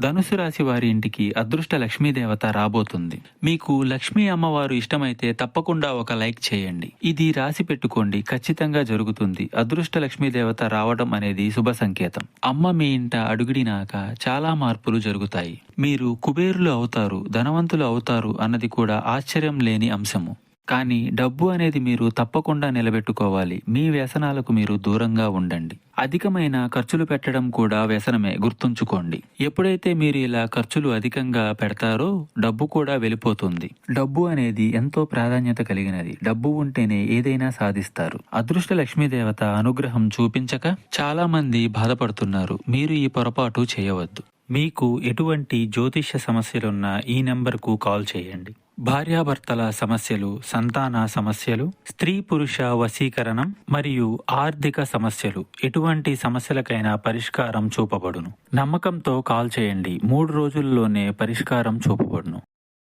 ధనుసు రాశి వారి ఇంటికి అదృష్ట లక్ష్మీదేవత రాబోతుంది. మీకు లక్ష్మీ అమ్మవారు ఇష్టమైతే తప్పకుండా ఒక లైక్ చేయండి. ఇది రాసి పెట్టుకోండి, ఖచ్చితంగా జరుగుతుంది. అదృష్ట లక్ష్మీదేవత రావడం అనేది శుభ సంకేతం. అమ్మ మీ ఇంట అడుగుడినాక చాలా మార్పులు జరుగుతాయి. మీరు కుబేరులు అవుతారు, ధనవంతులు అవుతారు అన్నది కూడా ఆశ్చర్యం లేని అంశము. కానీ డబ్బు అనేది మీరు తప్పకుండా నిలబెట్టుకోవాలి. మీ వ్యసనాలకు మీరు దూరంగా ఉండండి. అధికమైన ఖర్చులు పెట్టడం కూడా వ్యసనమే, గుర్తుంచుకోండి. ఎప్పుడైతే మీరు ఇలా ఖర్చులు అధికంగా పెడతారో డబ్బు కూడా వెళ్ళిపోతుంది. డబ్బు అనేది ఎంతో ప్రాధాన్యత కలిగినది. డబ్బు ఉంటేనే ఏదైనా సాధిస్తారు. అదృష్ట లక్ష్మీదేవత అనుగ్రహం చూపించక చాలా మంది బాధపడుతున్నారు. మీరు ఈ పొరపాటు చేయవద్దు. మీకు ఎటువంటి జ్యోతిష్య సమస్యలున్నా ఈ నెంబర్కు కాల్ చేయండి. భార్యాభర్తల సమస్యలు, సంతాన సమస్యలు, స్త్రీ పురుష వశీకరణం మరియు ఆర్థిక సమస్యలు, ఎటువంటి సమస్యలకైనా పరిష్కారం చూపబడును. నమ్మకంతో కాల్ చేయండి. 3 రోజుల్లోనే పరిష్కారం చూపబడును.